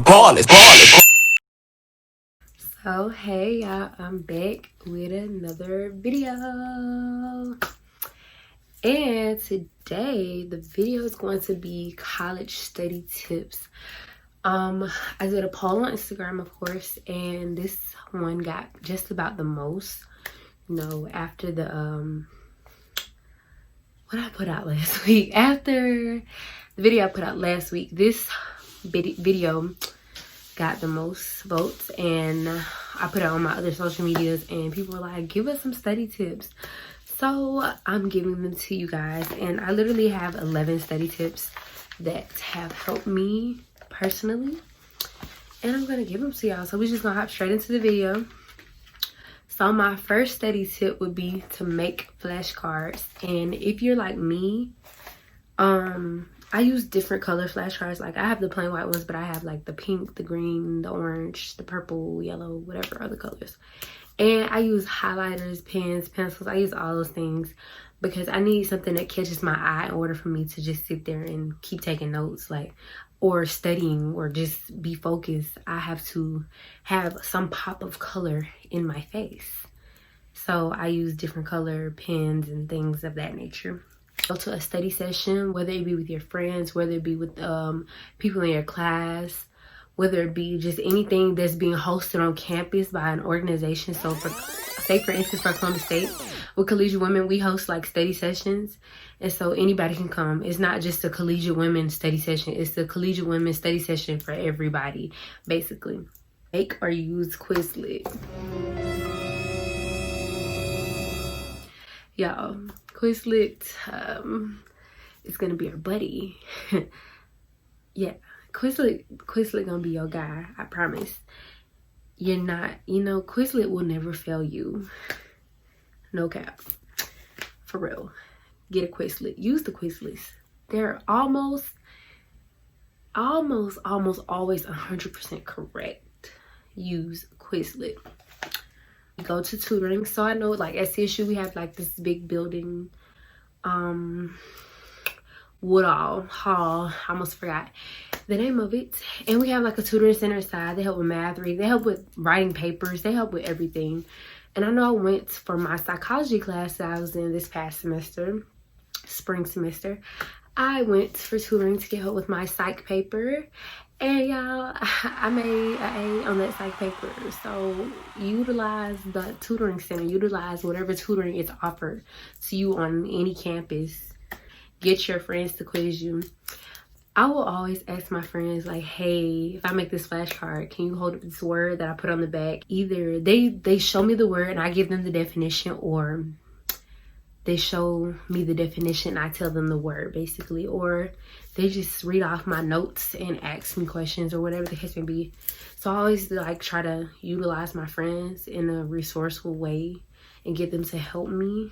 So hey y'all, I'm back with another video. And today the video is going to be college study tips. I did a poll on Instagram, of course, and this one got just about the most, after the what I put out last week. After the video I put out last week, this video got the most votes, and I put it on my other social medias, and people were like, give us some study tips. So I'm giving them to you guys, and I literally have 11 study tips that have helped me personally, and I'm gonna give them to y'all. So we're just gonna hop straight into the video. So my first study tip would be to make flashcards, and if you're like me, I use different color flashcards. Like, I have the plain white ones, but I have like the pink, the green, the orange, the purple, yellow, whatever other colors. And I use highlighters, pens, pencils. I use all those things because I need something that catches my eye in order for me to just sit there and keep taking notes, or studying, or just be focused. I have to have some pop of color in my face. So I use different color pens and things of that nature. Go to a study session, whether it be with your friends, whether it be with people in your class, whether it be just anything that's being hosted on campus by an organization. So say for instance, for Columbus State, with Collegiate Women, we host like study sessions, and so anybody can come. It's not just a Collegiate Women study session, it's the Collegiate Women study session for everybody, basically. Make or use Quizlet. Y'all, Quizlet is gonna be our buddy. Yeah, Quizlet gonna be your guy, I promise. You're not, Quizlet will never fail you. No cap. For real. Get a Quizlet. Use the Quizlets. They're almost always 100% correct. Use Quizlet. Go to tutoring. So I know, like, at CSU we have like this big building, Woodall Hall, I almost forgot the name of it, and we have like a tutoring center inside. They help with math reading, they help with writing papers, they help with everything. And I know I went for my psychology class that I was in this past semester, spring semester. I went for tutoring to get help with my psych paper, and y'all, I made an A on that psych paper. So utilize the tutoring center, utilize whatever tutoring is offered to you on any campus. Get your friends to quiz you. I will always ask my friends, like, hey, if I make this flashcard, can you hold up this word that I put on the back? Either they show me the word and I give them the definition, or they show me the definition and I tell them the word, basically. Or they just read off my notes and ask me questions, or whatever the case may be. So I always like try to utilize my friends in a resourceful way and get them to help me,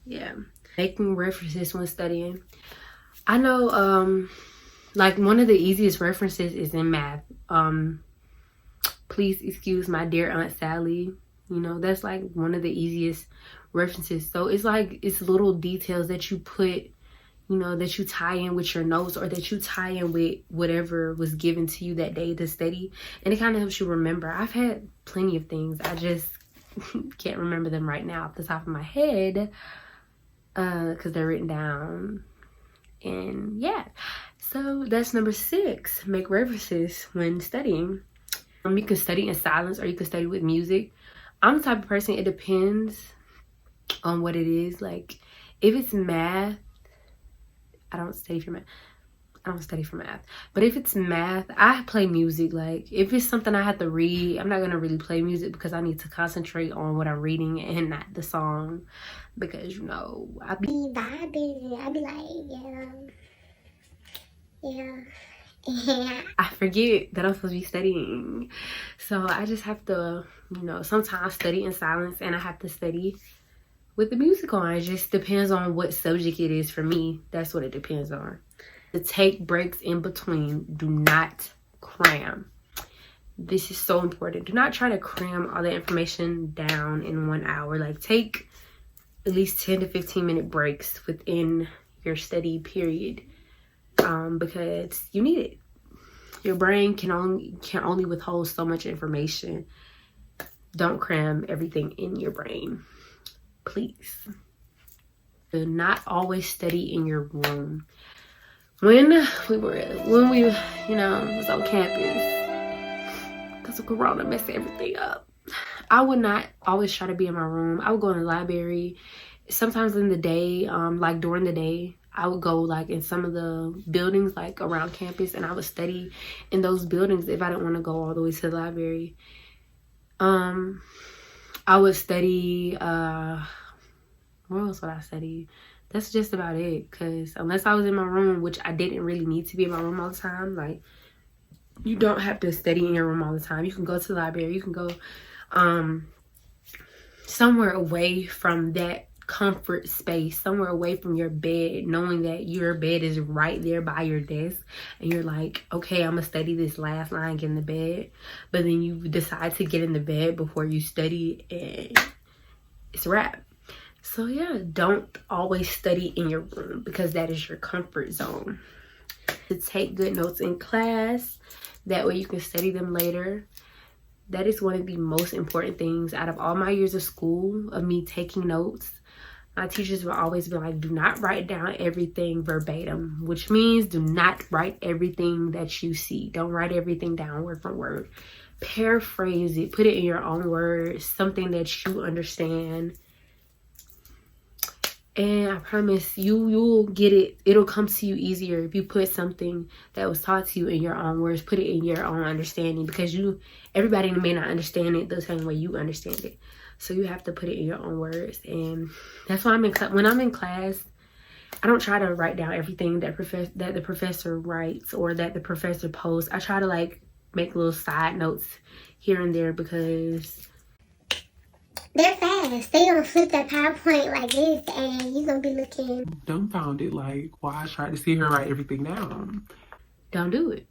Yeah. Making references when studying. I know, like, one of the easiest references is in math. Please excuse my dear Aunt Sally. That's like one of the easiest references. So it's like, it's little details that you put, that you tie in with your notes, or that you tie in with whatever was given to you that day to study. And it kind of helps you remember. I've had plenty of things. I just can't remember them right now off the top of my head, because they're written down. And yeah, so that's number 6. Make references when studying. You can study in silence, or you can study with music. I'm the type of person, it depends on what it is. Like, if it's math, I don't study for math. But if it's math, I play music. Like, if it's something I have to read, I'm not gonna really play music because I need to concentrate on what I'm reading and not the song. Because I be vibing. I be like, yeah. I forget that I'm supposed to be studying. So I just have to, sometimes study in silence, and I have to study with the music on. It just depends on what subject it is for me. That's what it depends on. To take breaks in between. Do not cram. This is so important. Do not try to cram all the information down in 1 hour. Like, take at least 10 to 15 minute breaks within your study period, because you need it. Your brain can only withhold so much information. Don't cram everything in your brain, please. Do not always study in your room. When we was on campus, because of Corona messed everything up, I would not always try to be in my room. I would go in the library. Sometimes in the day, like during the day, I would go like in some of the buildings like around campus, and I would study in those buildings if I didn't want to go all the way to the library. I would study, where else would I study? That's just about it, because unless I was in my room, which I didn't really need to be in my room all the time, like, you don't have to study in your room all the time. You can go to the library, you can go somewhere away from that comfort space, somewhere away from your bed, knowing that your bed is right there by your desk, and you're like, okay, I'm gonna study this last line, get in the bed, but then you decide to get in the bed before you study, and it's a wrap. So yeah, don't always study in your room, because that is your comfort zone. To take good notes in class, that way you can study them later. That is one of the most important things out of all my years of school, of me taking notes. My teachers will always be like, do not write down everything verbatim, which means do not write everything that you see. Don't write everything down word for word. Paraphrase it, put it in your own words, something that you understand. And I promise you'll get it. It'll come to you easier if you put something that was taught to you in your own words, put it in your own understanding, because everybody may not understand it the same way you understand it. So you have to put it in your own words. And that's why when I'm in class, I don't try to write down everything that the professor writes or that the professor posts. I try to like make little side notes here and there, because they're fast. They don't flip that PowerPoint like this, and you're gonna be looking dumbfounded, like, why I tried to see her write everything down. Don't do it.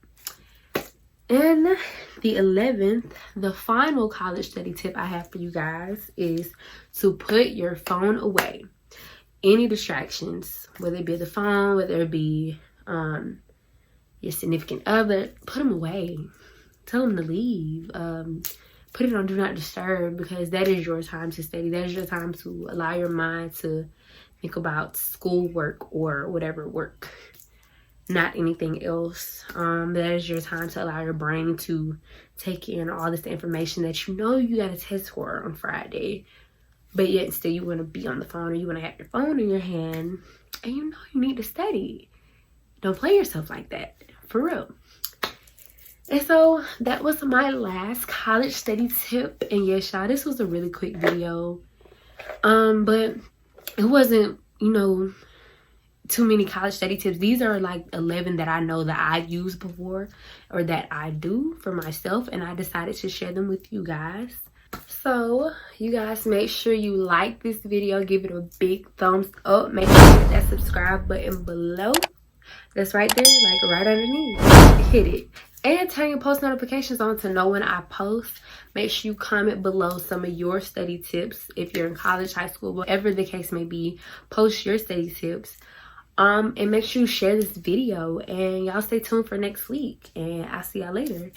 And the 11th, the final college study tip I have for you guys is to put your phone away. Any distractions, whether it be the phone, whether it be your significant other, put them away. Tell them to leave. Put it on do not disturb, because that is your time to study. That is your time to allow your mind to think about schoolwork or whatever work, not anything else. That is your time to allow your brain to take in all this information that you know you got a test for on Friday, but yet still you want to be on the phone, or you want to have your phone in your hand, and you know you need to study. Don't play yourself like that, for real. And so that was my last college study tip. And yes, y'all, this was a really quick video, but it wasn't, too many college study tips. These are like 11 that I know that I've used before, or that I do for myself, and I decided to share them with you guys. So you guys, make sure you like this video, give it a big thumbs up, make sure you hit that subscribe button below. That's right there, like right underneath. Hit it. And turn your post notifications on to know when I post. Make sure you comment below some of your study tips. If you're in college, high school, whatever the case may be, post your study tips. And make sure you share this video. And y'all stay tuned for next week. And I'll see y'all later.